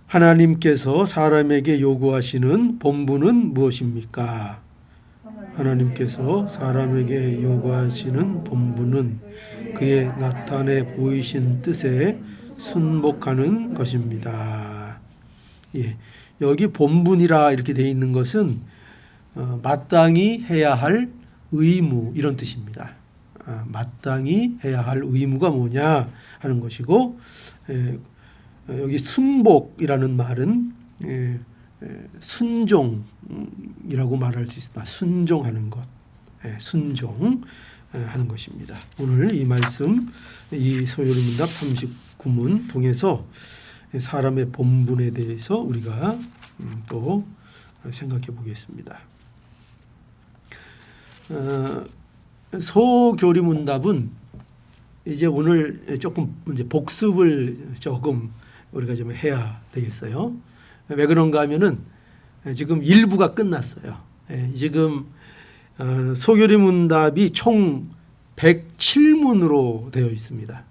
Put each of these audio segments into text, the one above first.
하나님께서 사람에게 요구하시는 본분은 무엇입니까? 하나님께서 사람에게 요구하시는 본분은 그의 나타내 보이신 뜻에 순복하는 것입니다. 예, 여기 본분이라 이렇게 되어 있는 것은 마땅히 해야 할 의무 이런 뜻입니다. 마땅히 해야 할 의무가 뭐냐 하는 것이고, 여기 순복이라는 말은 순종이라고 말할 수 있습니다. 순종하는 것, 순종하는 것입니다. 오늘 이 말씀, 이 소요리문답 39문 통해서 사람의 본분에 대해서 우리가 또 생각해 보겠습니다. 소교리문답은 이제 오늘 조금 이제 복습을 조금 우리가 좀 해야 되겠어요. 왜 그런가 하면은 지금 1부가 끝났어요. 지금 소교리문답이 총 107문으로 되어 있습니다.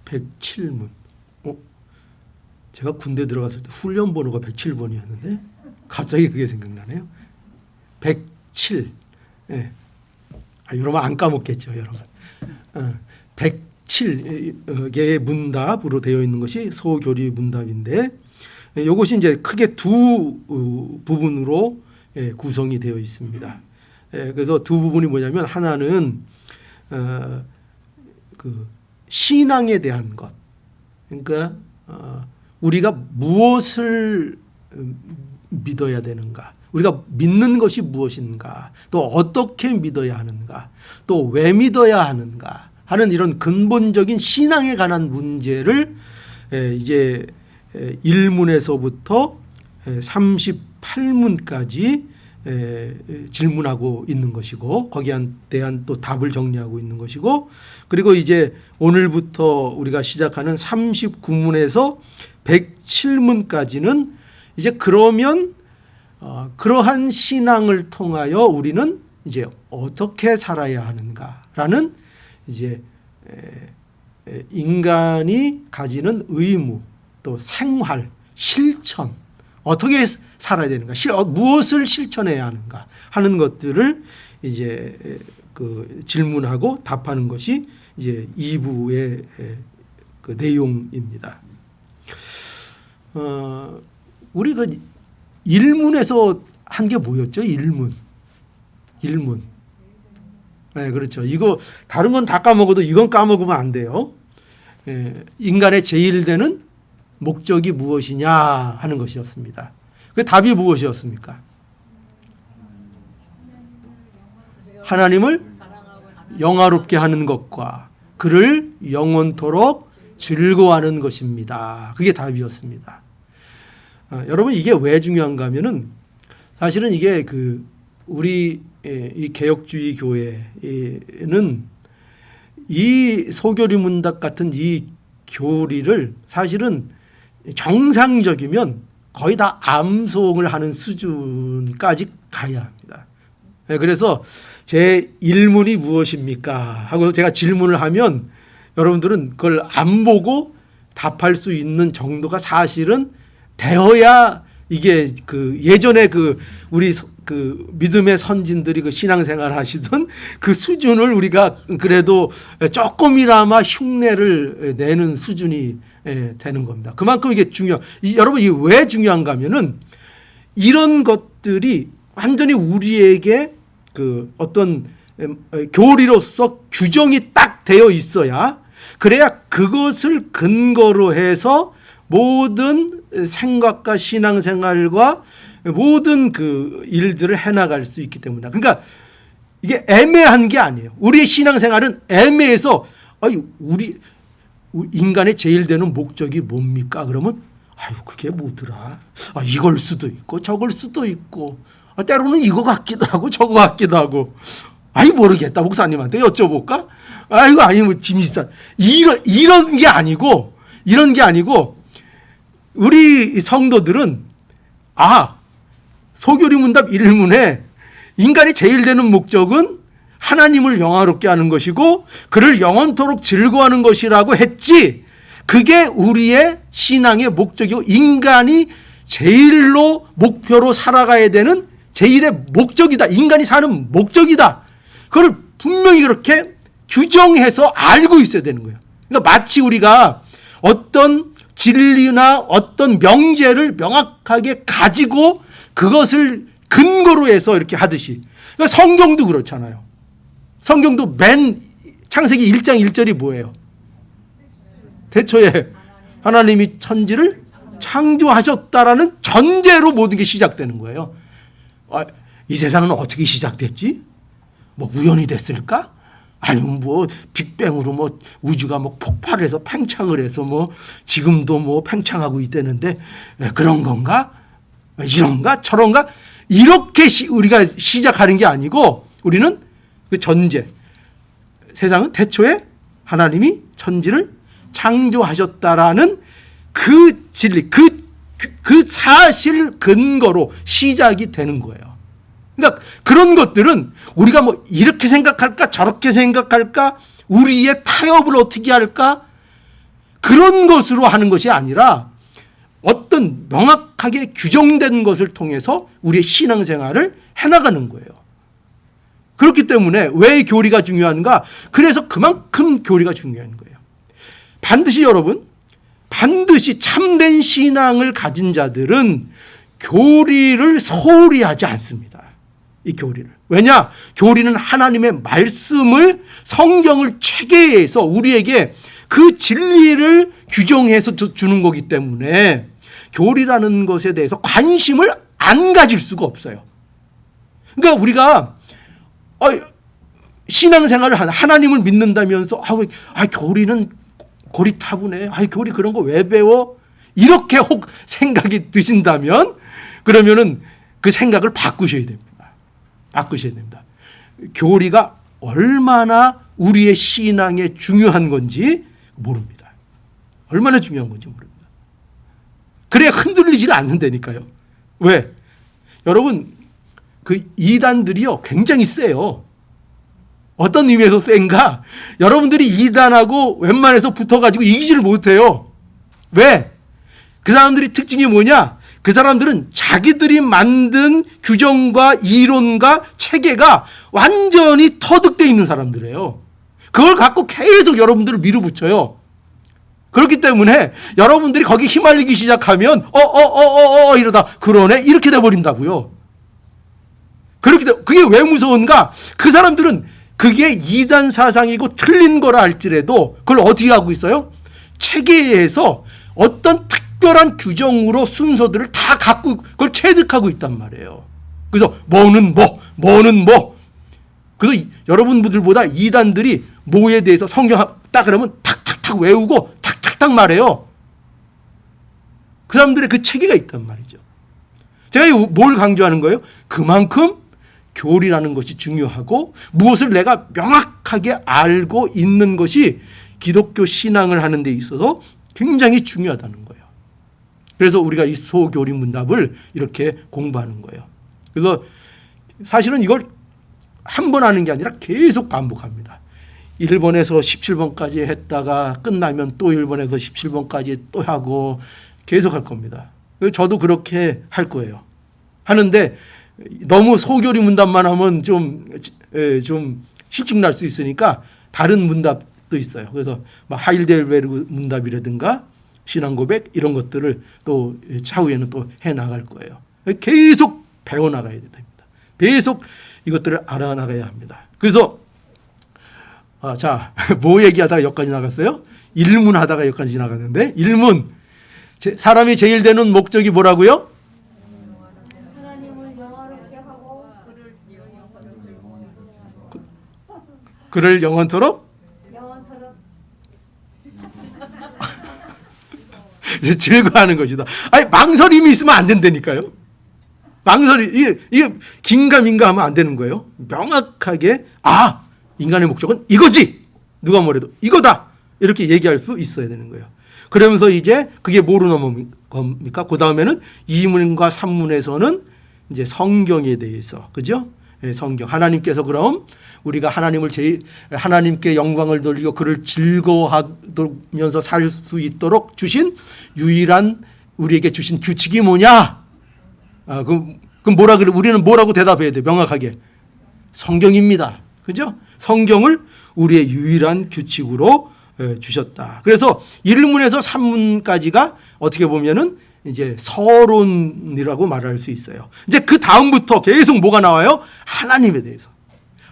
107문. 제가 군대 들어갔을 때 훈련 번호가 107번이었는데 갑자기 그게 생각나네요. 107. 여러분 안 까먹겠죠, 여러분. 107개의 문답으로 되어 있는 것이 소교리 문답인데, 이것이 이제 크게 두 부분으로 구성이 되어 있습니다. 그래서 두 부분이 뭐냐면, 하나는 그 신앙에 대한 것, 그러니까 우리가 무엇을 믿어야 되는가, 우리가 믿는 것이 무엇인가, 또 어떻게 믿어야 하는가, 또 왜 믿어야 하는가 하는 이런 근본적인 신앙에 관한 문제를 이제 1문에서부터 38문까지 질문하고 있는 것이고, 거기에 대한 또 답을 정리하고 있는 것이고, 그리고 이제 오늘부터 우리가 시작하는 39문에서 107문까지는 이제 그러면 그러한 신앙을 통하여 우리는 이제 어떻게 살아야 하는가라는 이제 인간이 가지는 의무, 또 생활, 실천, 어떻게 살아야 되는가, 무엇을 실천해야 하는가 하는 것들을 이제 그 질문하고 답하는 것이 이제 2부의 그 내용입니다. 우리 그 1문에서 한 게 뭐였죠? 1문. 네, 그렇죠. 이거 다른 건 다 까먹어도 이건 까먹으면 안 돼요. 인간의 제일되는 목적이 무엇이냐 하는 것이었습니다. 그 답이 무엇이었습니까? 하나님을 영화롭게 하는 것과 그를 영원토록 즐거워하는 것입니다. 그게 답이었습니다. 여러분, 이게 왜 중요한가 하면은 사실은 이게 그 우리 이 개혁주의 교회는 이 소교리 문답 같은 이 교리를 사실은 정상적이면 거의 다 암송을 하는 수준까지 가야 합니다. 그래서 제 1문이 무엇입니까 하고 제가 질문을 하면 여러분들은 그걸 안 보고 답할 수 있는 정도가 사실은 되어야, 이게 그 예전에 그 우리 그 믿음의 선진들이 그 신앙생활 하시던 그 수준을 우리가 그래도 조금이나마 흉내를 내는 수준이 되는 겁니다. 그만큼 이게 여러분, 이게 왜 중요한가 하면은 이런 것들이 완전히 우리에게 그 어떤 교리로서 규정이 딱 되어 있어야, 그래야 그것을 근거로 해서 모든 생각과 신앙생활과 모든 그 일들을 해나갈 수 있기 때문이다. 그러니까 이게 애매한 게 아니에요. 우리의 신앙생활은 애매해서 우리 인간의 제일 되는 목적이 뭡니까? 그러면 그게 뭐더라? 이걸 수도 있고 저걸 수도 있고, 때로는 이거 같기도 하고 저거 같기도 하고, 모르겠다. 목사님한테 여쭤볼까? 이거 아니면 짐이산. 이런 게 아니고 우리 성도들은 소교리 문답 1문에 인간이 제일 되는 목적은 하나님을 영화롭게 하는 것이고 그를 영원토록 즐거워하는 것이라고 했지, 그게 우리의 신앙의 목적이고 인간이 제일로 목표로 살아가야 되는 제일의 목적이다. 인간이 사는 목적이다. 그걸 분명히 그렇게 규정해서 알고 있어야 되는 거예요. 그러니까 마치 우리가 어떤 진리나 어떤 명제를 명확하게 가지고 그것을 근거로 해서 이렇게 하듯이. 그러니까 성경도 그렇잖아요. 성경도 맨 창세기 1장 1절이 뭐예요? 태초에 하나님이 천지를 창조하셨다라는 전제로 모든 게 시작되는 거예요. 이 세상은 어떻게 시작됐지? 뭐 우연히 됐을까? 아니면 뭐 빅뱅으로 뭐 우주가 뭐 폭발해서 팽창을 해서 뭐 지금도 뭐 팽창하고 있다는데 그런 건가? 이런가? 저런가? 이렇게 우리가 시작하는 게 아니고 우리는 그 전제. 세상은 태초에 하나님이 천지를 창조하셨다라는 그 진리, 그 사실 근거로 시작이 되는 거예요. 그러니까 그런 것들은 우리가 뭐 이렇게 생각할까 저렇게 생각할까 우리의 타협을 어떻게 할까 그런 것으로 하는 것이 아니라 어떤 명확하게 규정된 것을 통해서 우리의 신앙생활을 해나가는 거예요. 그렇기 때문에 왜 교리가 중요한가? 그래서 그만큼 교리가 중요한 거예요. 반드시 여러분, 반드시 참된 신앙을 가진 자들은 교리를 소홀히 하지 않습니다. 이 교리를. 왜냐? 교리는 하나님의 말씀을 성경을 체계해서 우리에게 그 진리를 규정해서 주는 거기 때문에 교리라는 것에 대해서 관심을 안 가질 수가 없어요. 그러니까 우리가 신앙생활을 하나님을 믿는다면서 교리는 고리타분해. 교리 그런 거 왜 배워? 이렇게 혹 생각이 드신다면 그러면은 그 생각을 바꾸셔야 됩니다. 바꾸셔야 됩니다. 교리가 얼마나 우리의 신앙에 중요한 건지 모릅니다. 얼마나 중요한 건지 모릅니다. 그래야 흔들리질 않는다니까요. 왜? 여러분, 그 이단들이요, 굉장히 세요. 어떤 의미에서 센가? 여러분들이 이단하고 웬만해서 붙어가지고 이기지를 못해요. 왜? 그 사람들이 특징이 뭐냐? 그 사람들은 자기들이 만든 규정과 이론과 체계가 완전히 터득되어 있는 사람들이에요. 그걸 갖고 계속 여러분들을 밀어붙여요. 그렇기 때문에 여러분들이 거기 휘말리기 시작하면 이러다 그러네 이렇게 돼버린다고요. 그렇기 때문에 그게 왜 무서운가? 그 사람들은 그게 이단 사상이고 틀린 거라 할지라도 그걸 어떻게 하고 있어요? 체계에서 어떤 특별한 규정으로 순서들을 다 갖고 그걸 체득하고 있단 말이에요. 그래서 뭐는 뭐. 그래서 여러분들보다 이단들이 뭐에 대해서 성경 딱 그러면 탁탁탁 외우고 탁탁탁 말해요. 그 사람들의 그 체계가 있단 말이죠. 제가 뭘 강조하는 거예요? 그만큼 교리라는 것이 중요하고 무엇을 내가 명확하게 알고 있는 것이 기독교 신앙을 하는 데 있어서 굉장히 중요하다는 거예요. 그래서 우리가 이 소교리 문답을 이렇게 공부하는 거예요. 그래서 사실은 이걸 한 번 하는 게 아니라 계속 반복합니다. 1번에서 17번까지 했다가 끝나면 또 1번에서 17번까지 또 하고 계속 할 겁니다. 저도 그렇게 할 거예요. 하는데 너무 소교리 문답만 하면 좀 실증 날 수 있으니까 다른 문답도 있어요. 그래서 하이델베르그 문답이라든가 신앙고백 이런 것들을 또 차후에는 또 해나갈 거예요. 계속 배워나가야 됩니다. 계속 이것들을 알아나가야 합니다. 그래서 뭐 얘기하다가 여기까지 나갔어요? 일문 하다가 여기까지 나갔는데 일문 사람이 제일 되는 목적이 뭐라고요? 하나님을 영화롭게 하고 그를 영원토록 즐거워하는 것이다. 망설임이 있으면 안 된다니까요. 이게 긴가민가 하면 안 되는 거예요. 명확하게 인간의 목적은 이거지. 누가 뭐래도 이거다. 이렇게 얘기할 수 있어야 되는 거예요. 그러면서 이제 그게 뭐로 넘어갑니까? 그 다음에는 2문과 3문에서는 이제 성경에 대해서, 그죠? 성경. 하나님께서 그럼 우리가 하나님께 영광을 돌리고 그를 즐거워하면서 살 수 있도록 주신 유일한 우리에게 주신 규칙이 뭐냐? 그럼 뭐라 그래? 우리는 뭐라고 대답해야 돼? 명확하게 성경입니다. 그죠? 성경을 우리의 유일한 규칙으로 주셨다. 그래서 1문에서 3문까지가 어떻게 보면은 이제 서론이라고 말할 수 있어요. 이제 그 다음부터 계속 뭐가 나와요? 하나님에 대해서.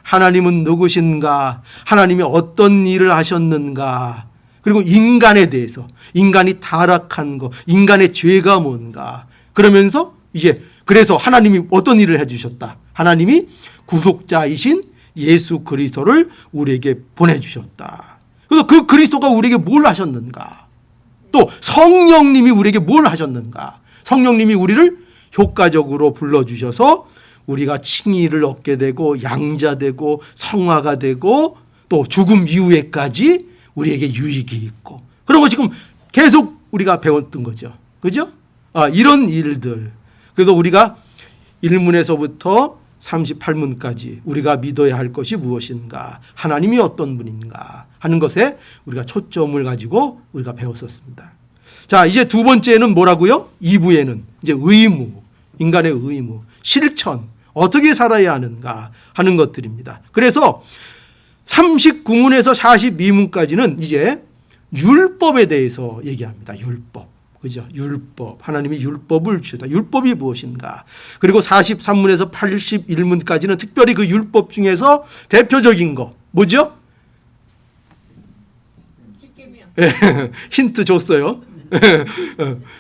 하나님은 누구신가? 하나님이 어떤 일을 하셨는가? 그리고 인간에 대해서, 인간이 타락한 거, 인간의 죄가 뭔가. 그러면서 이제 그래서 하나님이 어떤 일을 해주셨다? 하나님이 구속자이신 예수 그리스도를 우리에게 보내주셨다. 그래서 그 그리스도가 우리에게 뭘 하셨는가? 또 성령님이 우리에게 뭘 하셨는가? 성령님이 우리를 효과적으로 불러주셔서 우리가 칭의를 얻게 되고 양자되고 성화가 되고 또 죽음 이후에까지 우리에게 유익이 있고 그런 거 지금 계속 우리가 배웠던 거죠. 그죠? 이런 일들. 그래서 우리가 1문에서부터 38문까지 우리가 믿어야 할 것이 무엇인가, 하나님이 어떤 분인가 하는 것에 우리가 초점을 가지고 우리가 배웠었습니다. 자, 이제 두 번째는 뭐라고요? 2부에는 이제 의무, 인간의 의무, 실천, 어떻게 살아야 하는가 하는 것들입니다. 그래서 39문에서 42문까지는 이제 율법에 대해서 얘기합니다. 율법. 그죠? 율법. 하나님이 율법을 주셨다. 율법이 무엇인가? 그리고 43문에서 81문까지는 특별히 그 율법 중에서 대표적인 거 뭐죠? 십계명. 힌트 줬어요.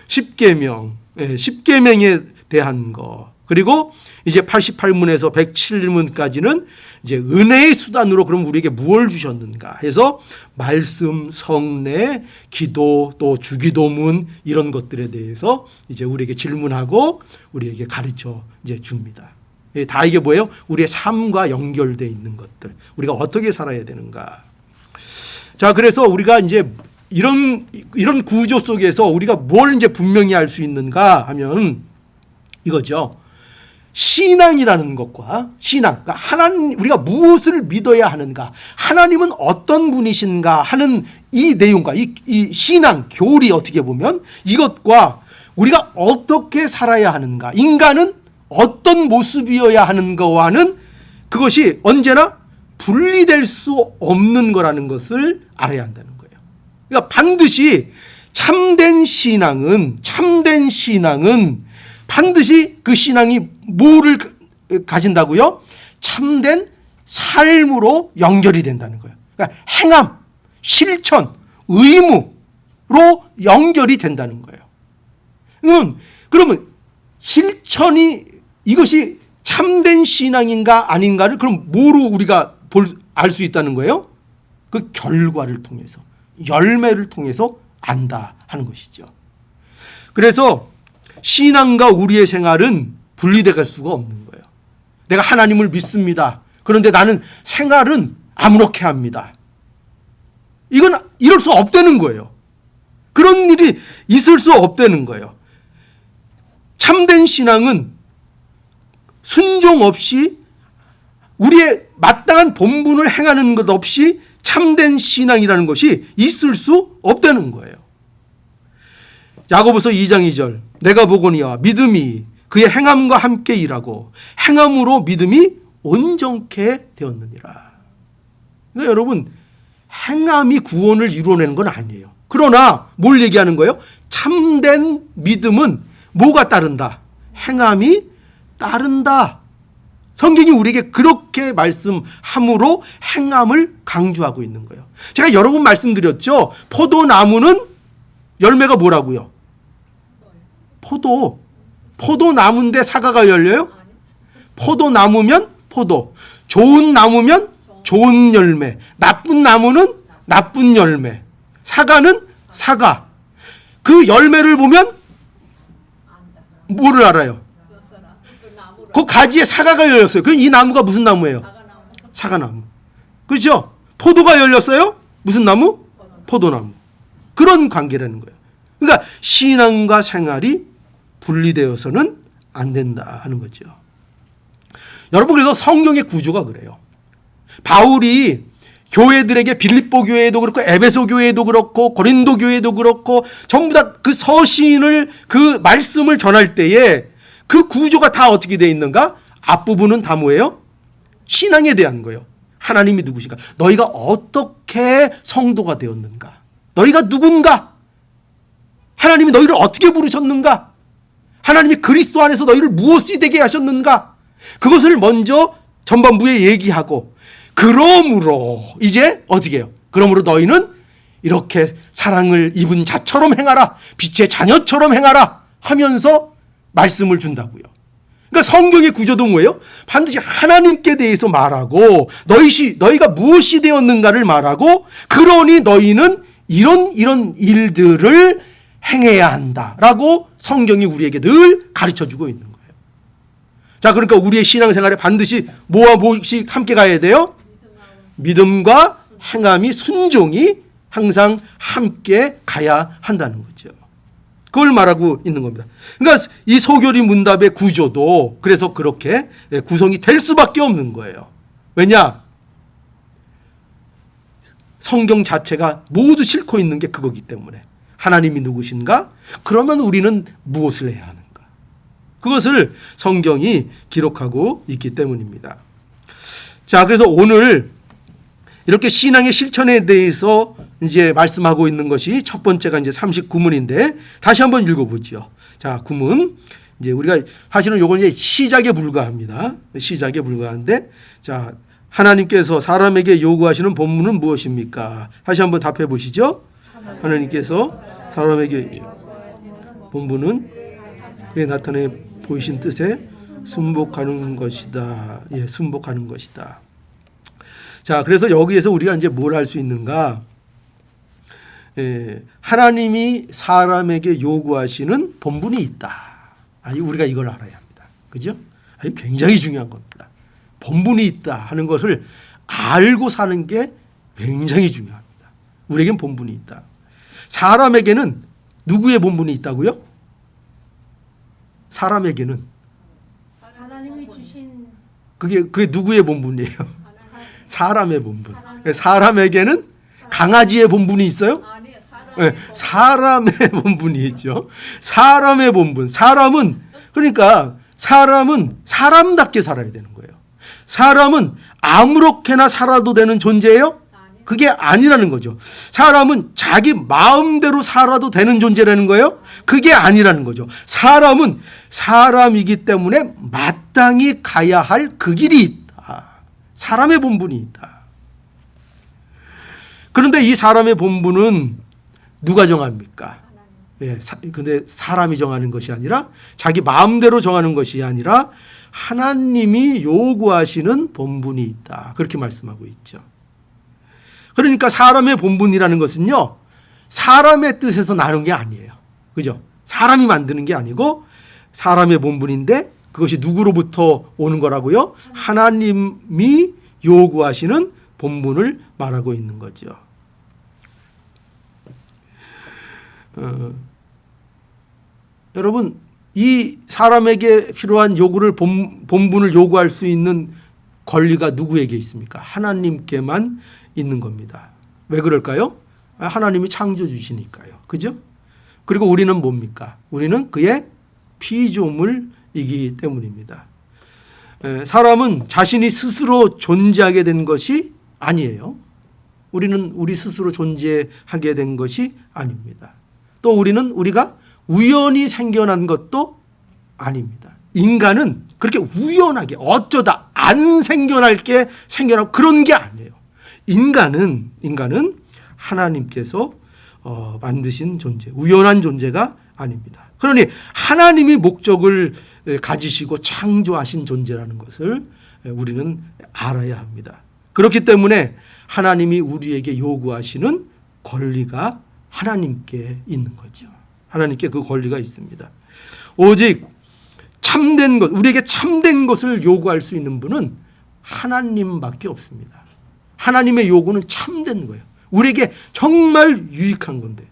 십계명. 십계명에 대한 거. 그리고 이제 88문에서 107문까지는 이제 은혜의 수단으로 그럼 우리에게 무엇을 주셨는가 해서 말씀, 성례, 기도, 또 주기도문 이런 것들에 대해서 이제 우리에게 질문하고 우리에게 가르쳐 이제 줍니다. 다 이게 뭐예요? 우리의 삶과 연결되어 있는 것들. 우리가 어떻게 살아야 되는가. 자, 그래서 우리가 이제 이런 구조 속에서 우리가 뭘 이제 분명히 알 수 있는가 하면 이거죠. 신앙이라는 것과 신앙, 그러니까 하나님, 우리가 무엇을 믿어야 하는가, 하나님은 어떤 분이신가 하는 이 내용과 이 신앙, 교리 어떻게 보면 이것과 우리가 어떻게 살아야 하는가, 인간은 어떤 모습이어야 하는 거와는 그것이 언제나 분리될 수 없는 거라는 것을 알아야 한다는 거예요. 그러니까 반드시 참된 신앙은 반드시 그 신앙이 뭐를 가진다고요? 참된 삶으로 연결이 된다는 거예요. 그러니까 행함, 실천, 의무로 연결이 된다는 거예요. 그러면 실천이 이것이 참된 신앙인가 아닌가를 그럼 뭐로 우리가 알 수 있다는 거예요? 그 결과를 통해서, 열매를 통해서 안다 하는 것이죠. 그래서 신앙과 우리의 생활은 분리돼 갈 수가 없는 거예요. 내가 하나님을 믿습니다. 그런데 나는 생활은 아무렇게 합니다. 이건 이럴 수 없다는 거예요. 그런 일이 있을 수 없다는 거예요. 참된 신앙은 순종 없이 우리의 마땅한 본분을 행하는 것 없이 참된 신앙이라는 것이 있을 수 없다는 거예요. 야고보서 2장 2절 내가 보거니와 믿음이 그의 행함과 함께 일하고 행함으로 믿음이 온전케 되었느니라. 그러니까 여러분 행함이 구원을 이루어내는 건 아니에요. 그러나 뭘 얘기하는 거예요? 참된 믿음은 뭐가 따른다? 행함이 따른다. 성경이 우리에게 그렇게 말씀함으로 행함을 강조하고 있는 거예요. 제가 여러 번 말씀드렸죠. 포도나무는 열매가 뭐라고요? 포도나무인데 사과가 열려요? 포도나무면 포도. 좋은 나무면 좋은 열매. 나쁜 나무는 나쁜 열매. 사과는 사과. 그 열매를 보면 뭐를 알아요? 그 가지에 사과가 열렸어요. 그럼 이 나무가 무슨 나무예요? 사과나무. 그렇죠? 포도가 열렸어요? 무슨 나무? 포도나무. 그런 관계라는 거예요. 그러니까 신앙과 생활이 분리되어서는 안 된다 하는 거죠. 여러분, 그래서 성경의 구조가 그래요. 바울이 교회들에게 빌립보 교회도 그렇고 에베소 교회도 그렇고 고린도 교회도 그렇고 전부 다 그 서신을 그 말씀을 전할 때에 그 구조가 다 어떻게 되어 있는가? 앞부분은 다 뭐예요? 신앙에 대한 거예요. 하나님이 누구신가? 너희가 어떻게 성도가 되었는가? 너희가 누군가? 하나님이 너희를 어떻게 부르셨는가? 하나님이 그리스도 안에서 너희를 무엇이 되게 하셨는가? 그것을 먼저 전반부에 얘기하고 그러므로 이제 어떻게 해요? 그러므로 너희는 이렇게 사랑을 입은 자처럼 행하라. 빛의 자녀처럼 행하라 하면서 말씀을 준다고요. 그러니까 성경의 구조도 뭐예요? 반드시 하나님께 대해서 말하고 너희가 무엇이 되었는가를 말하고 그러니 너희는 이런 일들을 행해야 한다라고 성경이 우리에게 늘 가르쳐주고 있는 거예요. 자, 그러니까 우리의 신앙생활에 반드시 뭐와 무엇이 함께 가야 돼요? 믿음과 행함이 순종이 항상 함께 가야 한다는 거죠. 그걸 말하고 있는 겁니다. 그러니까 이 소교리 문답의 구조도 그래서 그렇게 구성이 될 수밖에 없는 거예요. 왜냐? 성경 자체가 모두 싣고 있는 게 그거기 때문에. 하나님이 누구신가? 그러면 우리는 무엇을 해야 하는가? 그것을 성경이 기록하고 있기 때문입니다. 자, 그래서 오늘 이렇게 신앙의 실천에 대해서 이제 말씀하고 있는 것이 첫 번째가 이제 39문인데 다시 한번 읽어보죠. 자, 구문. 이제 우리가 사실은 요건 이제 시작에 불과합니다. 시작에 불과한데, 자, 하나님께서 사람에게 요구하시는 본문은 무엇입니까? 다시 한번 답해 보시죠. 하나님께서 사람에게 본분은 그에 나타내 보이신 뜻에 순복하는 것이다. 예, 순복하는 것이다. 자, 그래서 여기에서 우리가 이제 뭘 할 수 있는가? 예, 하나님이 사람에게 요구하시는 본분이 있다. 우리가 이걸 알아야 합니다. 그죠? 굉장히 중요한 겁니다. 본분이 있다 하는 것을 알고 사는 게 굉장히 중요합니다. 우리에겐 본분이 있다. 사람에게는 누구의 본분이 있다고요? 사람에게는 하나님이 주신 그게 누구의 본분이에요? 사람의 본분. 사람에게는 강아지의 본분이 있어요? 네, 사람의 본분이 있죠. 사람의 본분. 그러니까 사람은 사람답게 살아야 되는 거예요. 사람은 아무렇게나 살아도 되는 존재예요? 그게 아니라는 거죠. 사람은 자기 마음대로 살아도 되는 존재라는 거예요? 그게 아니라는 거죠. 사람은 사람이기 때문에 마땅히 가야 할 그 길이 있다. 사람의 본분이 있다. 그런데 이 사람의 본분은 누가 정합니까? 근데 사람이 정하는 것이 아니라 자기 마음대로 정하는 것이 아니라 하나님이 요구하시는 본분이 있다. 그렇게 말씀하고 있죠. 그러니까 사람의 본분이라는 것은요, 사람의 뜻에서 나는 게 아니에요. 그죠? 사람이 만드는 게 아니고 사람의 본분인데 그것이 누구로부터 오는 거라고요? 하나님이 요구하시는 본분을 말하고 있는 거죠. 여러분, 이 사람에게 필요한 요구를 본분을 요구할 수 있는 권리가 누구에게 있습니까? 하나님께만 있는 겁니다. 왜 그럴까요? 하나님이 창조주시니까요. 그죠? 그리고 우리는 뭡니까? 우리는 그의 피조물이기 때문입니다. 사람은 자신이 스스로 존재하게 된 것이 아니에요. 우리는 우리 스스로 존재하게 된 것이 아닙니다. 또 우리가 우연히 생겨난 것도 아닙니다. 인간은 그렇게 우연하게 어쩌다 안 생겨날 게 생겨나고 그런 게 아니에요. 인간은 하나님께서 만드신 존재, 우연한 존재가 아닙니다. 그러니 하나님이 목적을 가지시고 창조하신 존재라는 것을 우리는 알아야 합니다. 그렇기 때문에 하나님이 우리에게 요구하시는 권리가 하나님께 있는 거죠. 하나님께 그 권리가 있습니다. 오직 참된 것, 우리에게 참된 것을 요구할 수 있는 분은 하나님밖에 없습니다. 하나님의 요구는 참된 거예요. 우리에게 정말 유익한 건데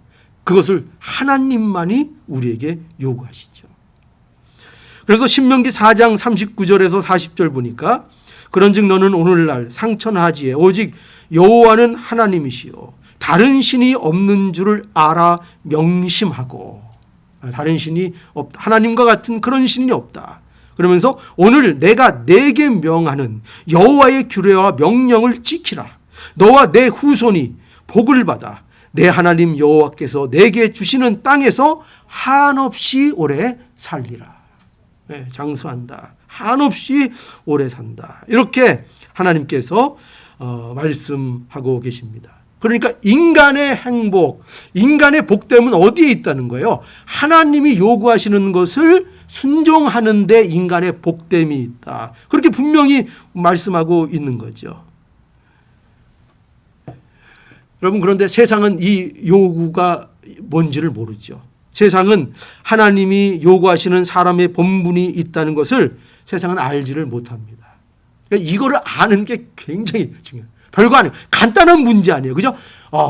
그것을 하나님만이 우리에게 요구하시죠. 그래서 신명기 4장 39절에서 40절 보니까 그런즉 너는 오늘날 상천하지에 오직 여호와는 하나님이시요 다른 신이 없는 줄을 알아 명심하고. 다른 신이 없다. 하나님과 같은 그런 신이 없다. 그러면서 오늘 내가 내게 명하는 여호와의 규례와 명령을 지키라. 너와 내 후손이 복을 받아 내 하나님 여호와께서 내게 주시는 땅에서 한없이 오래 살리라. 네, 장수한다. 한없이 오래 산다. 이렇게 하나님께서 말씀하고 계십니다. 그러니까 인간의 행복, 인간의 복됨은 어디에 있다는 거예요? 하나님이 요구하시는 것을 순종하는 데 인간의 복됨이 있다. 그렇게 분명히 말씀하고 있는 거죠. 여러분, 그런데 세상은 이 요구가 뭔지를 모르죠. 세상은 하나님이 요구하시는 사람의 본분이 있다는 것을 세상은 알지를 못합니다. 그러니까 이거를 아는 게 굉장히 중요해요. 별거 아니에요. 간단한 문제 아니에요. 그죠?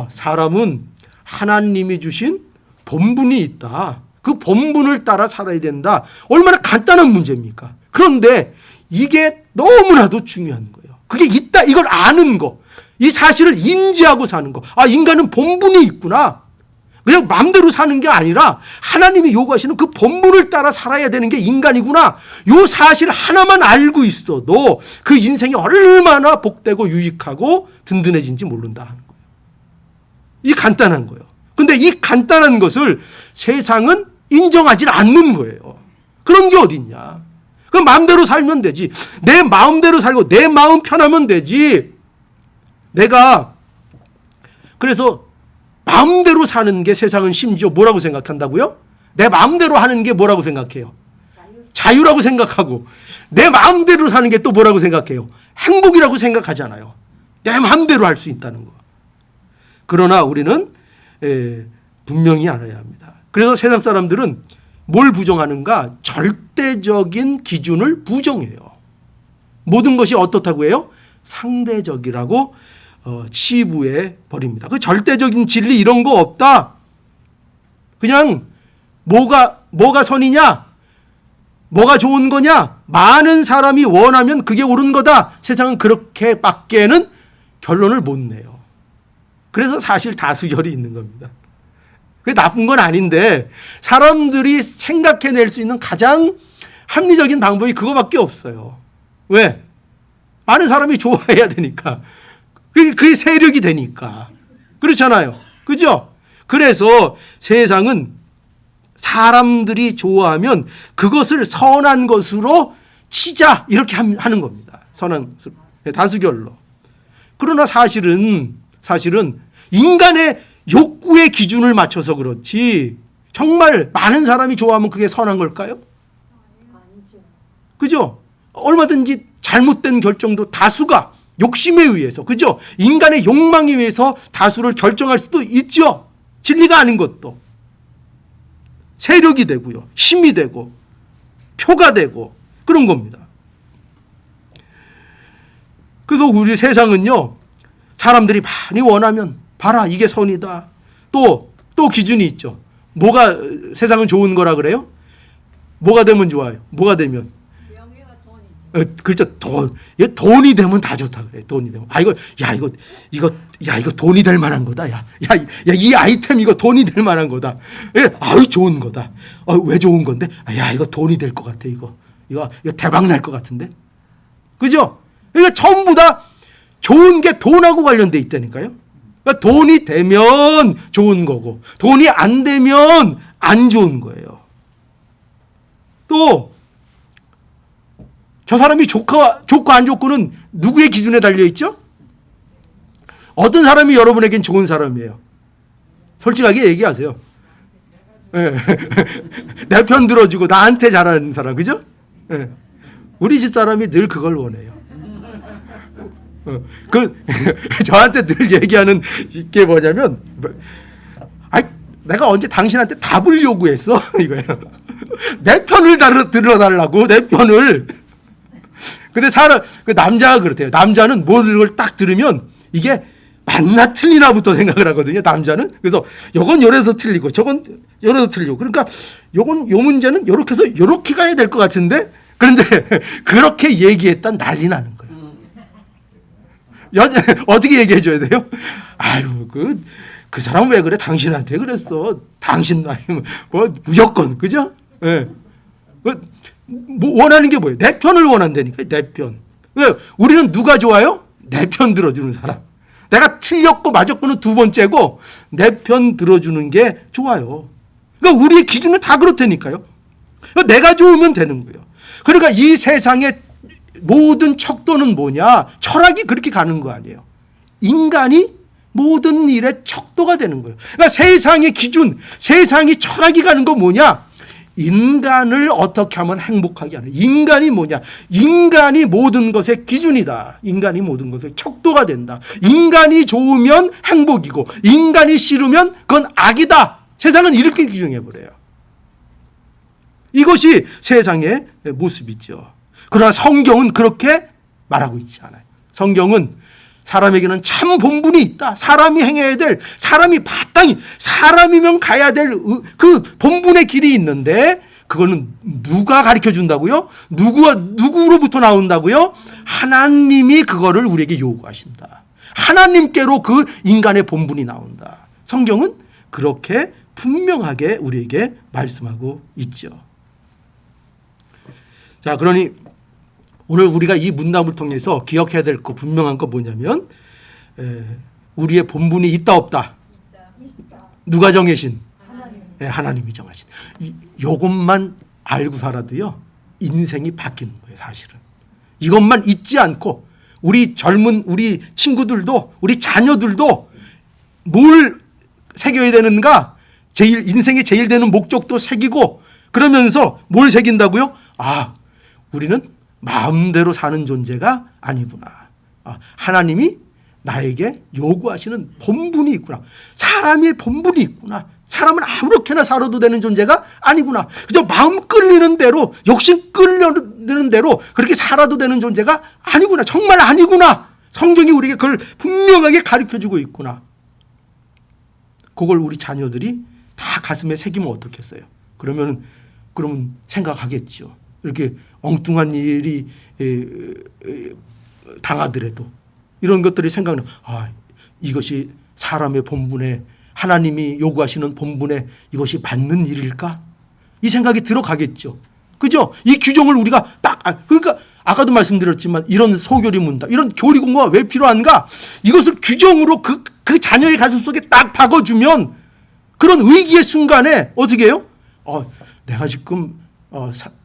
사람은 하나님이 주신 본분이 있다. 그 본분을 따라 살아야 된다. 얼마나 간단한 문제입니까? 그런데 이게 너무나도 중요한 거예요. 그게 있다. 이걸 아는 거. 이 사실을 인지하고 사는 거. 인간은 본분이 있구나. 그냥 마음대로 사는 게 아니라 하나님이 요구하시는 그 본분을 따라 살아야 되는 게 인간이구나. 요 사실 하나만 알고 있어도 그 인생이 얼마나 복되고 유익하고 든든해진지 모른다 하는 거예요. 이 간단한 거예요. 근데 이 간단한 것을 세상은 인정하지 않는 거예요. 그런 게 어딨냐. 그 마음대로 살면 되지. 내 마음대로 살고 내 마음 편하면 되지. 내가 그래서 마음대로 사는 게 세상은 심지어 뭐라고 생각한다고요? 내 마음대로 하는 게 뭐라고 생각해요? 자유라고 생각하고 내 마음대로 사는 게 또 뭐라고 생각해요? 행복이라고 생각하잖아요. 내 마음대로 할 수 있다는 거. 그러나 우리는 분명히 알아야 합니다. 그래서 세상 사람들은 뭘 부정하는가? 절대적인 기준을 부정해요. 모든 것이 어떻다고 해요? 상대적이라고 치부해 버립니다. 그 절대적인 진리 이런 거 없다. 그냥 뭐가 선이냐? 뭐가 좋은 거냐? 많은 사람이 원하면 그게 옳은 거다. 세상은 그렇게밖에는 결론을 못 내요. 그래서 사실 다수결이 있는 겁니다. 그게 나쁜 건 아닌데 사람들이 생각해낼 수 있는 가장 합리적인 방법이 그거밖에 없어요. 왜? 많은 사람이 좋아해야 되니까. 그게 세력이 되니까. 그렇잖아요. 그죠? 그래서 세상은 사람들이 좋아하면 그것을 선한 것으로 치자 이렇게 하는 겁니다. 선한 다수결로. 그러나 사실은 인간의 욕구의 기준을 맞춰서 그렇지 정말 많은 사람이 좋아하면 그게 선한 걸까요? 그죠? 얼마든지 잘못된 결정도 다수가 욕심에 의해서, 그죠? 인간의 욕망에 의해서 다수를 결정할 수도 있죠. 진리가 아닌 것도. 세력이 되고요. 힘이 되고 표가 되고 그런 겁니다. 그래서 우리 세상은요. 사람들이 많이 원하면 봐라 이게 선이다. 또 기준이 있죠. 뭐가 세상은 좋은 거라 그래요? 뭐가 되면 좋아요? 뭐가 되면? 그렇죠. 돈이 되면 다 좋다 그래. 돈이 되면. 이거 돈이 될 만한 거다. 이 아이템 이거 돈이 될 만한 거다. 좋은 거다. 왜 좋은 건데? 이거 돈이 될 것 같아. 이거 대박 날 것 같은데. 그죠? 그러니까 전부 다 좋은 게 돈하고 관련돼 있다니까요. 그러니까 돈이 되면 좋은 거고, 돈이 안 되면 안 좋은 거예요. 또 저 사람이 좋고 안 좋고는 누구의 기준에 달려있죠? 어떤 사람이 여러분에겐 좋은 사람이에요? 솔직하게 얘기하세요. 내 편 들어주고 나한테 잘하는 사람, 그죠? 우리 집 사람이 늘 그걸 원해요. 저한테 늘 얘기하는 게 뭐냐면, 내가 언제 당신한테 답을 요구했어? 이거예요. 내 편을 들어달라고, 내 편을. 근데 그 남자가 그렇대요. 남자는 모든 걸 딱 들으면 이게 맞나 틀리나부터 생각을 하거든요. 남자는. 그래서 요건 요래서 틀리고 저건 요래서 틀리고. 그러니까 요 문제는 요렇게 해서 요렇게 가야 될 것 같은데. 그런데 그렇게 얘기했단 난리 나는 거예요. 어떻게 얘기해 줘야 돼요? 아유, 그 사람 왜 그래? 당신한테 그랬어. 당신 아니면 뭐 무조건 그죠? 예. 뭐 원하는 게 뭐예요? 내 편을 원한다니까. 내 편. 왜? 우리는 누가 좋아요? 내 편 들어주는 사람. 내가 틀렸고 맞았고는 두 번째고 내 편 들어주는 게 좋아요. 그러니까 우리의 기준은 다 그렇다니까요. 그러니까 내가 좋으면 되는 거예요. 그러니까 이 세상의 모든 척도는 뭐냐? 철학이 그렇게 가는 거 아니에요. 인간이 모든 일의 척도가 되는 거예요. 그러니까 세상의 기준, 세상이 철학이 가는 거 뭐냐? 인간을 어떻게 하면 행복하게 하는. 인간이 뭐냐? 인간이 모든 것의 기준이다. 인간이 모든 것의 척도가 된다. 인간이 좋으면 행복이고 인간이 싫으면 그건 악이다. 세상은 이렇게 규정해버려요. 이것이 세상의 모습이죠. 그러나 성경은 그렇게 말하고 있지 않아요. 성경은 사람에게는 참 본분이 있다. 사람이 행해야 될, 사람이 마땅히, 사람이면 가야 될 그 본분의 길이 있는데 그거는 누가 가르쳐 준다고요? 누구로부터 나온다고요? 하나님이 그거를 우리에게 요구하신다. 하나님께로 그 인간의 본분이 나온다. 성경은 그렇게 분명하게 우리에게 말씀하고 있죠. 자, 그러니 오늘 우리가 이 문답을 통해서 기억해야 될 거 분명한 거 뭐냐면 우리의 본분이 있다 없다. 누가 정해신? 하나님이 정하신. 이것만 알고 살아도요 인생이 바뀌는 거예요. 사실은 이것만 잊지 않고 우리 젊은 우리 친구들도 우리 자녀들도 뭘 새겨야 되는가? 인생의 제일 되는 목적도 새기고 그러면서 뭘 새긴다고요? 아, 우리는 마음대로 사는 존재가 아니구나. 하나님이 나에게 요구하시는 본분이 있구나. 사람의 본분이 있구나. 사람은 아무렇게나 살아도 되는 존재가 아니구나. 그저 마음 끌리는 대로, 욕심 끌려드는 대로 그렇게 살아도 되는 존재가 아니구나. 정말 아니구나. 성경이 우리에게 그걸 분명하게 가르쳐주고 있구나. 그걸 우리 자녀들이 다 가슴에 새기면 어떻겠어요? 그러면 생각하겠죠. 이렇게 엉뚱한 일이 당하더라도 이런 것들이 생각나면 이것이 사람의 본분에 하나님이 요구하시는 본분에 이것이 맞는 일일까? 이 생각이 들어가겠죠. 그죠? 이 규정을 우리가 그러니까 아까도 말씀드렸지만 이런 소교리 문답, 이런 교리 공부가 왜 필요한가? 이것을 규정으로 그 자녀의 가슴 속에 딱 박아주면 그런 위기의 순간에 어떻게 해요? 내가 지금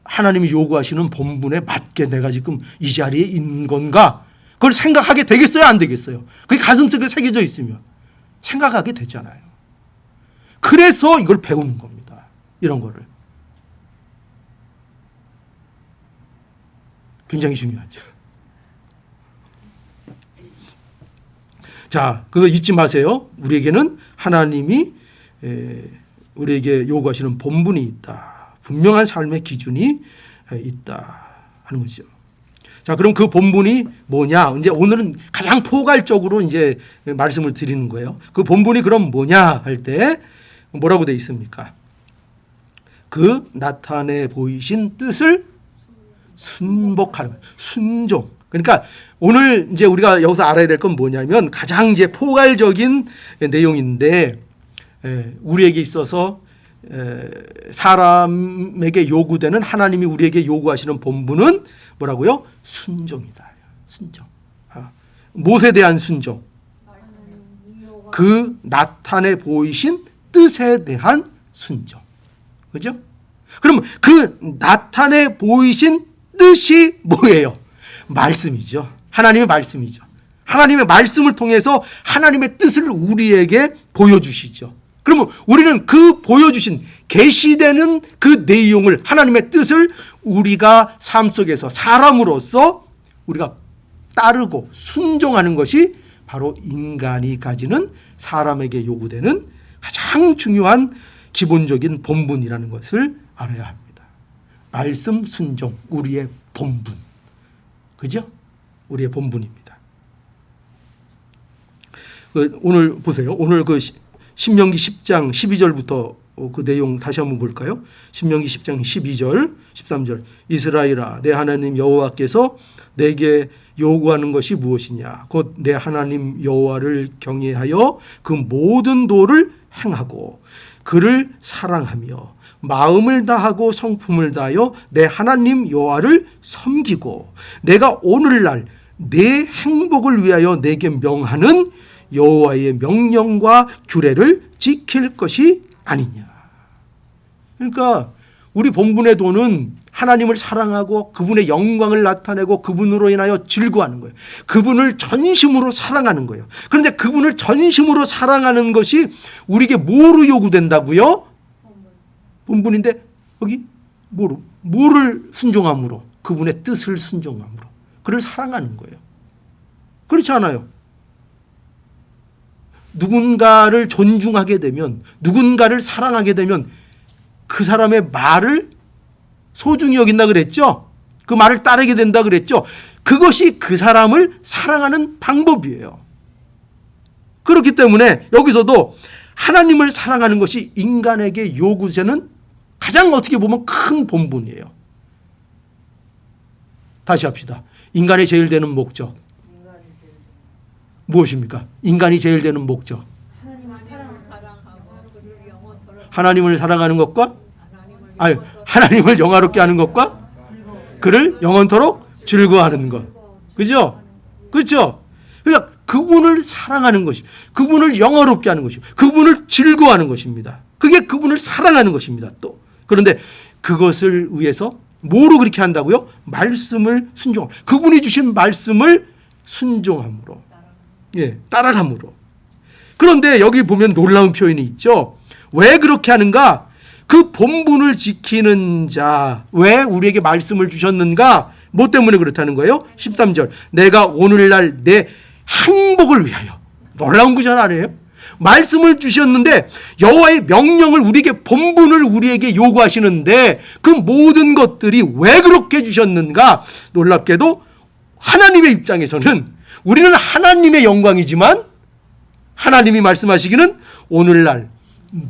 하나님이 요구하시는 본분에 맞게 내가 지금 이 자리에 있는 건가? 그걸 생각하게 되겠어요? 안 되겠어요? 그게 가슴속에 새겨져 있으면 생각하게 되잖아요. 그래서 이걸 배우는 겁니다. 이런 거를. 굉장히 중요하죠. 자, 그거 잊지 마세요. 우리에게는 하나님이 우리에게 요구하시는 본분이 있다. 분명한 삶의 기준이 있다 하는 거죠. 자, 그럼 그 본분이 뭐냐? 이제 오늘은 가장 포괄적으로 이제 말씀을 드리는 거예요. 그 본분이 그럼 뭐냐 할 때 뭐라고 돼 있습니까? 그 나타내 보이신 뜻을 순복하는 거예요. 순종. 그러니까 오늘 이제 우리가 여기서 알아야 될 건 뭐냐면 가장 이제 포괄적인 내용인데 우리에게 있어서 사람에게 요구되는 하나님이 우리에게 요구하시는 본분은 뭐라고요? 순종이다. 순종. 무엇에 대한 순종? 그 나타내 보이신 뜻에 대한 순종. 그죠? 그럼 그 나타내 보이신 뜻이 뭐예요? 말씀이죠. 하나님의 말씀이죠. 하나님의 말씀을 통해서 하나님의 뜻을 우리에게 보여주시죠. 그러면 우리는 그 보여주신 계시되는 그 내용을 하나님의 뜻을 우리가 삶 속에서 사람으로서 우리가 따르고 순종하는 것이 바로 인간이 가지는 사람에게 요구되는 가장 중요한 기본적인 본분이라는 것을 알아야 합니다. 말씀 순종, 우리의 본분. 그죠? 우리의 본분입니다. 오늘 보세요. 오늘 그 신명기 10장 12절부터 그 내용 다시 한번 볼까요? 신명기 10장 12절 13절 이스라엘아 내 하나님 여호와께서 내게 요구하는 것이 무엇이냐 곧 내 하나님 여호와를 경외하여 그 모든 도를 행하고 그를 사랑하며 마음을 다하고 성품을 다하여 내 하나님 여호와를 섬기고 내가 오늘날 내 행복을 위하여 내게 명하는 여호와의 명령과 규례를 지킬 것이 아니냐. 그러니까 우리 본분의 도는 하나님을 사랑하고 그분의 영광을 나타내고 그분으로 인하여 즐거워하는 거예요. 그분을 전심으로 사랑하는 거예요. 그런데 그분을 전심으로 사랑하는 것이 우리에게 뭐로 요구된다고요? 본분인데 여기 뭐를 순종함으로? 그분의 뜻을 순종함으로. 그를 사랑하는 거예요. 그렇지 않아요? 누군가를 존중하게 되면 누군가를 사랑하게 되면 그 사람의 말을 소중히 여긴다 그랬죠? 그 말을 따르게 된다 그랬죠? 그것이 그 사람을 사랑하는 방법이에요. 그렇기 때문에 여기서도 하나님을 사랑하는 것이 인간에게 요구되는 가장 어떻게 보면 큰 본분이에요. 다시 합시다. 인간의 제일 되는 목적 무엇입니까? 인간이 제일 되는 목적 하나님을 사랑하는 것과 하나님을 영화롭게 하는 것과 그를 영원토록 즐거워하는 것. 그죠? 그렇죠? 그러니까 그분을 사랑하는 것이 그분을 영화롭게 하는 것이 그분을 즐거워하는 것입니다. 그게 그분을 사랑하는 것입니다. 또 그런데 그것을 위해서 뭐로 그렇게 한다고요? 말씀을 순종. 그분이 주신 말씀을 순종함으로. 예, 따라감으로. 그런데 여기 보면 놀라운 표현이 있죠. 왜 그렇게 하는가? 그 본분을 지키는 자. 왜 우리에게 말씀을 주셨는가? 뭐 때문에 그렇다는 거예요? 13절. 내가 오늘날 내 행복을 위하여. 놀라운 구절 아니에요? 말씀을 주셨는데 여호와의 명령을 우리에게 본분을 우리에게 요구하시는데 그 모든 것들이 왜 그렇게 주셨는가? 놀랍게도 하나님의 입장에서는 우리는 하나님의 영광이지만 하나님이 말씀하시기는 오늘날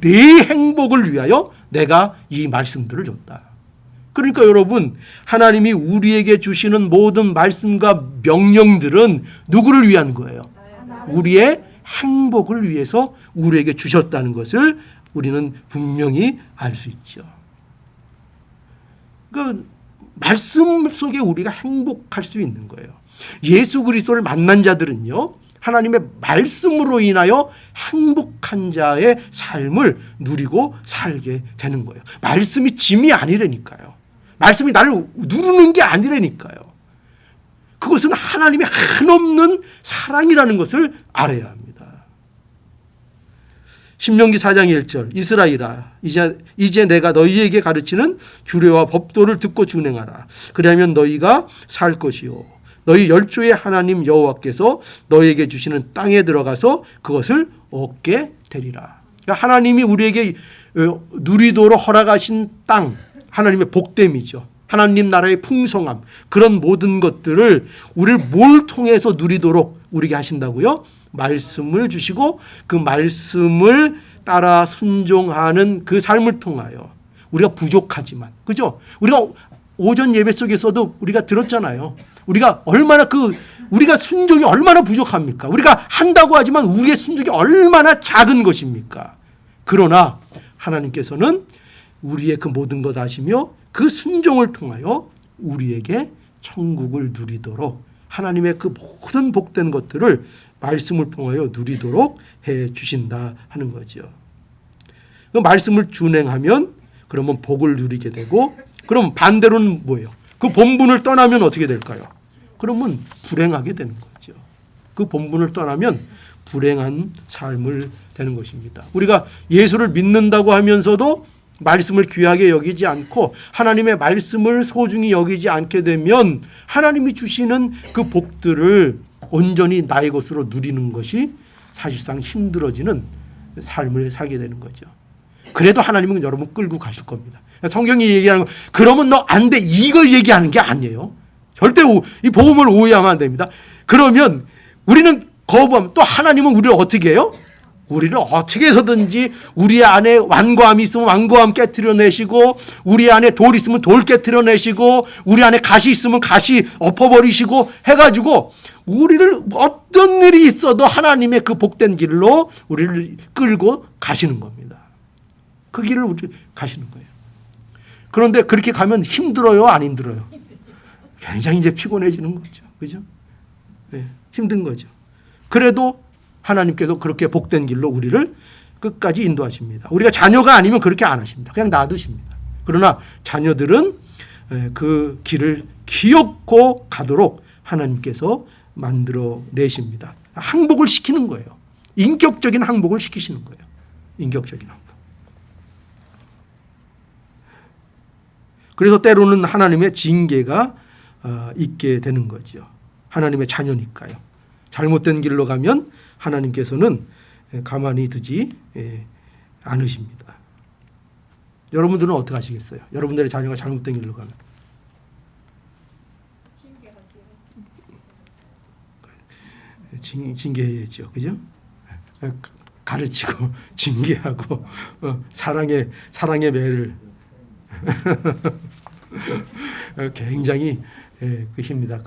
네 행복을 위하여 내가 이 말씀들을 줬다. 그러니까 여러분 하나님이 우리에게 주시는 모든 말씀과 명령들은 누구를 위한 거예요? 우리의 행복을 위해서 우리에게 주셨다는 것을 우리는 분명히 알 수 있죠. 그 말씀 속에 우리가 행복할 수 있는 거예요. 예수 그리스도를 만난 자들은요. 하나님의 말씀으로 인하여 행복한 자의 삶을 누리고 살게 되는 거예요. 말씀이 짐이 아니라니까요. 말씀이 나를 누르는 게 아니라니까요. 그것은 하나님의 한없는 사랑이라는 것을 알아야 합니다. 신명기 4장 1절 이스라엘아 이제 내가 너희에게 가르치는 규례와 법도를 듣고 준행하라. 그리하면 너희가 살 것이요 너희 열조의 하나님 여호와께서 너희에게 주시는 땅에 들어가서 그것을 얻게 되리라. 그러니까 하나님이 우리에게 누리도록 허락하신 땅 하나님의 복됨이죠. 하나님 나라의 풍성함 그런 모든 것들을 우리를 뭘 통해서 누리도록 우리에게 하신다고요? 말씀을 주시고 그 말씀을 따라 순종하는 그 삶을 통하여 우리가 부족하지만 그죠? 우리가 오전 예배 속에서도 우리가 들었잖아요. 우리가 우리가 순종이 얼마나 부족합니까? 우리가 한다고 하지만 우리의 순종이 얼마나 작은 것입니까? 그러나 하나님께서는 우리의 그 모든 것 아시며 그 순종을 통하여 우리에게 천국을 누리도록 하나님의 그 모든 복된 것들을 말씀을 통하여 누리도록 해 주신다 하는 거죠. 그 말씀을 준행하면 그러면 복을 누리게 되고 그럼 반대로는 뭐예요? 그 본분을 떠나면 어떻게 될까요? 그러면 불행하게 되는 거죠. 그 본분을 떠나면 불행한 삶을 되는 것입니다. 우리가 예수를 믿는다고 하면서도 말씀을 귀하게 여기지 않고 하나님의 말씀을 소중히 여기지 않게 되면 하나님이 주시는 그 복들을 온전히 나의 것으로 누리는 것이 사실상 힘들어지는 삶을 살게 되는 거죠. 그래도 하나님은 여러분 끌고 가실 겁니다. 성경이 얘기하는 거 그러면 너 안 돼 이걸 얘기하는 게 아니에요. 절대 이 복음을 오해하면 안 됩니다. 그러면 우리는 거부하면 또 하나님은 우리를 어떻게 해요? 우리를 어떻게 해서든지 우리 안에 완고함이 있으면 완고함 깨트려내시고, 우리 안에 돌 있으면 돌 깨트려내시고, 우리 안에 가시 있으면 가시 엎어버리시고 해가지고 우리를 어떤 일이 있어도 하나님의 그 복된 길로 우리를 끌고 가시는 겁니다. 그 길을 우리 가시는 거예요. 그런데 그렇게 가면 힘들어요, 안 힘들어요? 굉장히 이제 피곤해지는 거죠. 그죠? 네, 힘든 거죠. 그래도 하나님께서 그렇게 복된 길로 우리를 끝까지 인도하십니다. 우리가 자녀가 아니면 그렇게 안 하십니다. 그냥 놔두십니다. 그러나 자녀들은 그 길을 기어코 가도록 하나님께서 만들어 내십니다. 항복을 시키는 거예요. 인격적인 항복을 시키시는 거예요. 인격적인 항복. 그래서 때로는 하나님의 징계가 있게 되는 거죠. 하나님의 자녀니까요. 잘못된 길로 가면 하나님께서는 가만히 두지 않으십니다. 여러분들은 어떻게 하시겠어요? 여러분들의 자녀가 잘못된 길로 가면. 징계해야죠. 그죠? 가르치고 징계하고 사랑의 매를 굉장히 그십니다.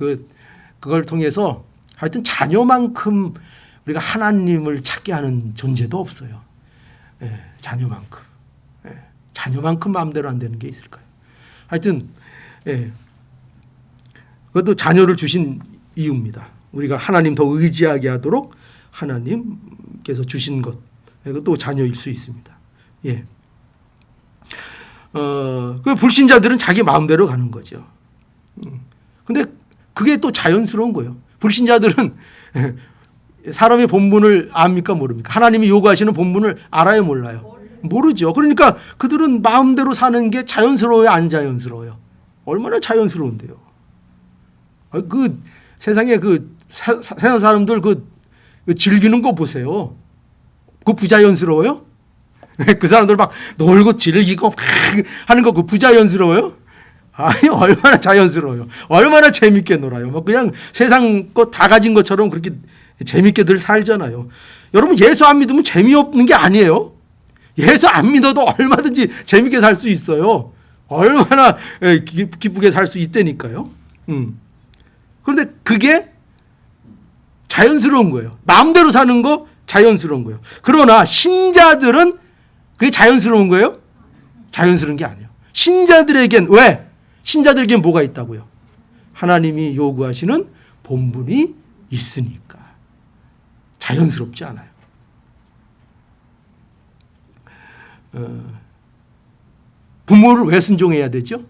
그걸 통해서 하여튼 자녀만큼 우리가 하나님을 찾게 하는 존재도 없어요. 자녀만큼. 자녀만큼 마음대로 안 되는 게 있을까요? 하여튼 그것도 자녀를 주신 이유입니다. 우리가 하나님 더 의지하게 하도록 하나님께서 주신 것, 그것도 자녀일 수 있습니다. 예. 그 불신자들은 자기 마음대로 가는 거죠. 근데 그게 또 자연스러운 거예요. 불신자들은 사람의 본분을 압니까 모릅니까? 하나님이 요구하시는 본분을 알아요 몰라요? 모르죠. 그러니까 그들은 마음대로 사는 게 자연스러워요 안 자연스러워요? 얼마나 자연스러운데요. 그 세상에 세상 사람들 즐기는 거 보세요. 그 부자연스러워요? 그 사람들 막 놀고 즐기고 하는 거 그 부자연스러워요? 아니 얼마나 자연스러워요. 얼마나 재밌게 놀아요. 뭐 그냥 세상 거 다 가진 것처럼 그렇게 재밌게들 살잖아요. 여러분 예수 안 믿으면 재미없는 게 아니에요. 예수 안 믿어도 얼마든지 재밌게 살 수 있어요. 얼마나 기쁘게 살 수 있다니까요. 그런데 그게 자연스러운 거예요. 마음대로 사는 거 자연스러운 거예요. 그러나 신자들은 그게 자연스러운 거예요? 자연스러운 게 아니에요. 신자들에겐 왜? 신자들에겐 뭐가 있다고요? 하나님이 요구하시는 본분이 있으니까 자연스럽지 않아요. 부모를 왜 순종해야 되죠?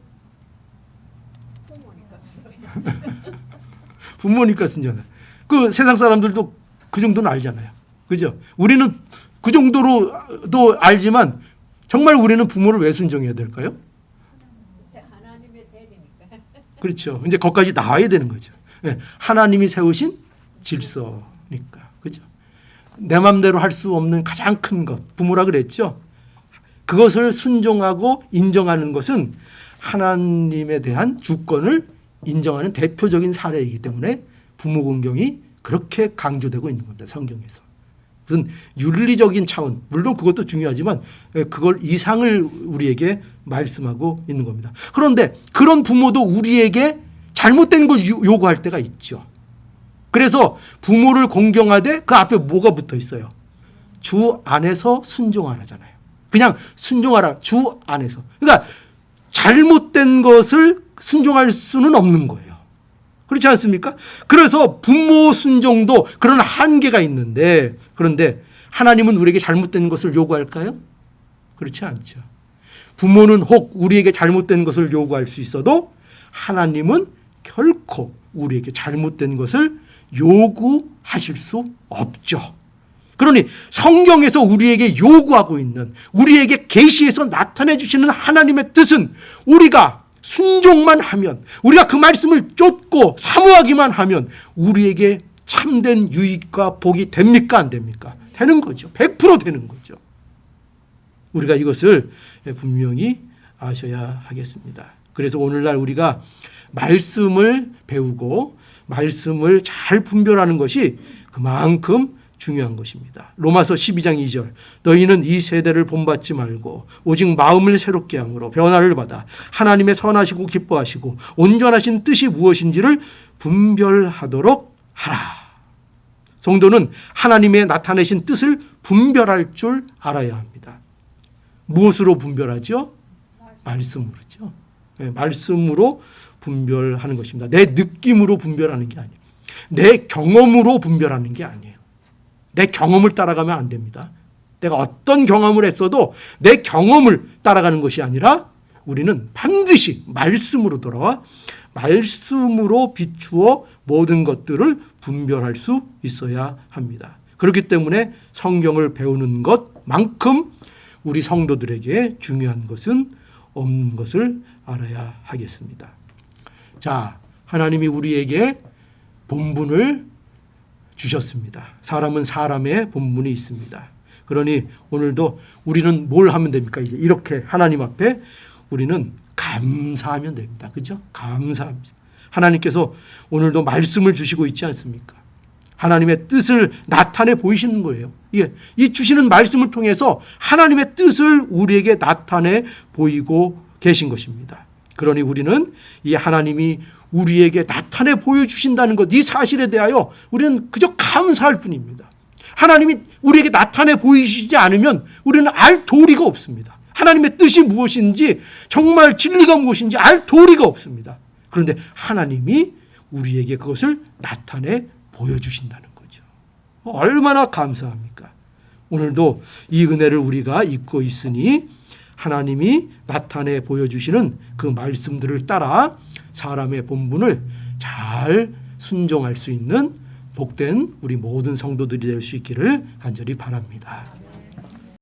부모니까 순종해. 그 세상 사람들도 그 정도는 알잖아요. 그죠? 우리는 그 정도로도 알지만 정말 우리는 부모를 왜 순종해야 될까요? 하나님의 대리니까. 그렇죠. 이제 거기까지 나와야 되는 거죠. 하나님이 세우신 질서니까. 그죠? 내 마음대로 할 수 없는 가장 큰 것, 부모라 그랬죠. 그것을 순종하고 인정하는 것은 하나님에 대한 주권을 인정하는 대표적인 사례이기 때문에 부모 공경이 그렇게 강조되고 있는 겁니다. 성경에서. 무슨 윤리적인 차원, 물론 그것도 중요하지만 그걸 이상을 우리에게 말씀하고 있는 겁니다. 그런데 그런 부모도 우리에게 잘못된 걸 요구할 때가 있죠. 그래서 부모를 공경하되 그 앞에 뭐가 붙어 있어요? 주 안에서 순종하라잖아요. 그냥 순종하라, 주 안에서. 그러니까 잘못된 것을 순종할 수는 없는 거예요. 그렇지 않습니까? 그래서 부모 순종도 그런 한계가 있는데, 그런데 하나님은 우리에게 잘못된 것을 요구할까요? 그렇지 않죠. 부모는 혹 우리에게 잘못된 것을 요구할 수 있어도 하나님은 결코 우리에게 잘못된 것을 요구하실 수 없죠. 그러니 성경에서 우리에게 요구하고 있는, 우리에게 계시에서 나타내 주시는 하나님의 뜻은 우리가 순종만 하면, 우리가 그 말씀을 쫓고 사모하기만 하면 우리에게 참된 유익과 복이 됩니까 안 됩니까? 되는 거죠. 100% 되는 거죠. 우리가 이것을 분명히 아셔야 하겠습니다. 그래서 오늘날 우리가 말씀을 배우고 말씀을 잘 분별하는 것이 그만큼 중요한 것입니다. 로마서 12장 2절 너희는 이 세대를 본받지 말고 오직 마음을 새롭게 함으로 변화를 받아 하나님의 선하시고 기뻐하시고 온전하신 뜻이 무엇인지를 분별하도록 하라. 성도는 하나님의 나타내신 뜻을 분별할 줄 알아야 합니다. 무엇으로 분별하죠? 말씀으로죠. 네, 말씀으로 분별하는 것입니다. 내 느낌으로 분별하는 게 아니에요. 내 경험으로 분별하는 게 아니에요. 내 경험을 따라가면 안 됩니다. 내가 어떤 경험을 했어도 내 경험을 따라가는 것이 아니라 우리는 반드시 말씀으로 돌아와 말씀으로 비추어 모든 것들을 분별할 수 있어야 합니다. 그렇기 때문에 성경을 배우는 것만큼 우리 성도들에게 중요한 것은 없는 것을 알아야 하겠습니다. 자, 하나님이 우리에게 본분을 주셨습니다. 사람은 사람의 본분이 있습니다. 그러니 오늘도 우리는 뭘 하면 됩니까? 이제 이렇게 하나님 앞에 우리는 감사하면 됩니다. 그죠? 감사합니다. 하나님께서 오늘도 말씀을 주시고 있지 않습니까? 하나님의 뜻을 나타내 보이시는 거예요. 이 주시는 말씀을 통해서 하나님의 뜻을 우리에게 나타내 보이고 계신 것입니다. 그러니 우리는 이 하나님이 우리에게 나타내 보여주신다는 것, 이 사실에 대하여 우리는 그저 감사할 뿐입니다. 하나님이 우리에게 나타내 보이시지 않으면 우리는 알 도리가 없습니다. 하나님의 뜻이 무엇인지, 정말 진리가 무엇인지 알 도리가 없습니다. 그런데 하나님이 우리에게 그것을 나타내 보여주신다는 거죠. 얼마나 감사합니까? 오늘도 이 은혜를 우리가 잊고 있으니 하나님이 나타내 보여주시는 그 말씀들을 따라 사람의 본분을 잘 순종할 수 있는 복된 우리 모든 성도들이 될 수 있기를 간절히 바랍니다.